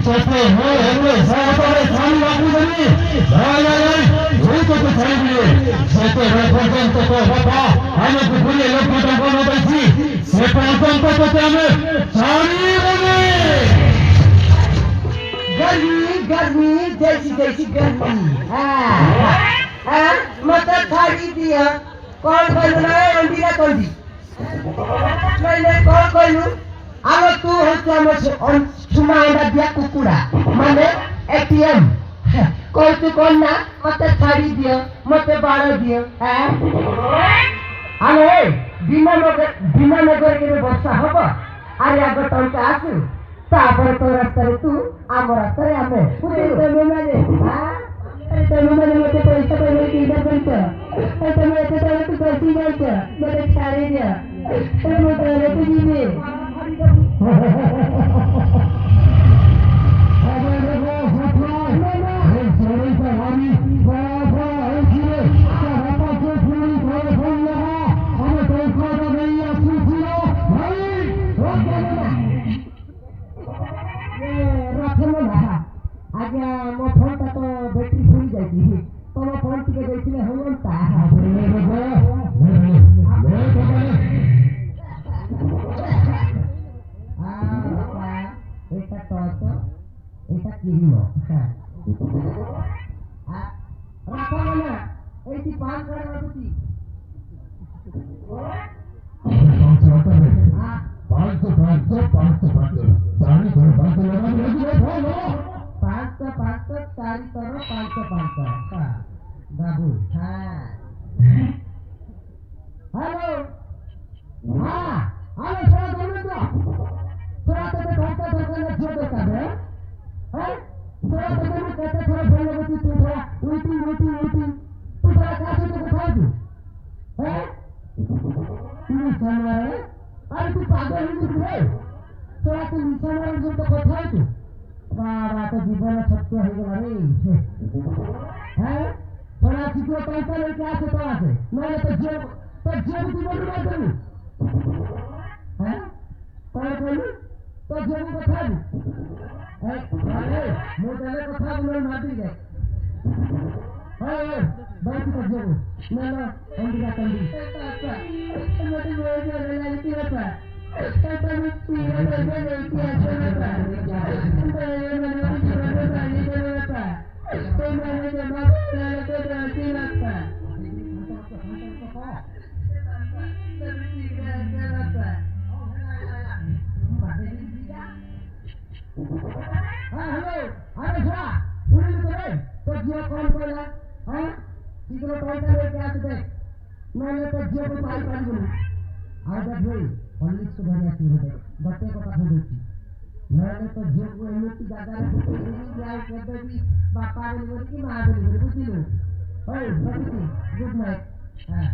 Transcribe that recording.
ચોપડે હોય એટલે સાહેબોને સારી રાખવી બની હું તો થઈ ગયું સેતે રેફરજન તો બાપા આને ભૂલે લોકો ટાંગવાનો બેસી સેપરાજન તો તમે સારી બની गर्मी जैसी गर्मी हाँ मतलब थाली दिया कौन कहलू ना अंडीरा कंडी मैंने कौन कहलू आलो तू होते हमर सुमा अंडा दिया कुकुड़ा माने एटीएम कौन तू कौन ना मतलब थाली दिया मतलब बाड़ा दिया आलो बिना नगर के बसा हबा अरे आगे टंका आसू तापर तो रास्तारे तू आम रास्तारे आमे तुम्हें माने तुम्हें माने मते पैसा पहिले किना पैसा तुम्हें एते तो तू पैसे जायचा मते छाड़ी दिया तुम्हें तो तू जीवे आज्ञा मो फोन ता तो बैटरी फुल जाती तो मो फोन टिके देखिले होंता एटा तो एटा किलो राखो ना एटी पान करवा तुती चारी तरह 500 बाबू हाँ हेलो हाँ हेलो थोड़ा बोलो तो धक्का छोड़ देता है थोड़ा मैं कहता थोड़ा बोल रहा तू थोड़ा उल्टी तू थोड़ा कैसे तो दिखा दू तू समझ अरे तू पागल है थोड़ा तू निशान जो तो कथा है तू बाबा तो जीवन सत्य है गला हैं थोड़ा चिको पैसा लेके आते तो आते मैंने तो जेब की बोल रहा था हैं कौन बोलू तो जेब को था अरे मोटले को था बोल मार दे बाकी तो जेब ना अंडा कंडी मोटी बोल रहा है लेती रहता तो मैं पीने लगे लेती तो मैंने जमा करके राजी रखा हेलो अरे छा पूरी करे तो जियो कौन बोला हैं कितना पैसा लेके आते थे मैंने तो जियो को पाई पाई बोली आज भाई 1900 भरिया की होते बच्चे को कथा देती मैंने तो जियो को एमटी दादा ने जाए कहते कि बापा ने बोली कि मां ने बोली बुझी लो ओए बच्ची गुड नाइट हां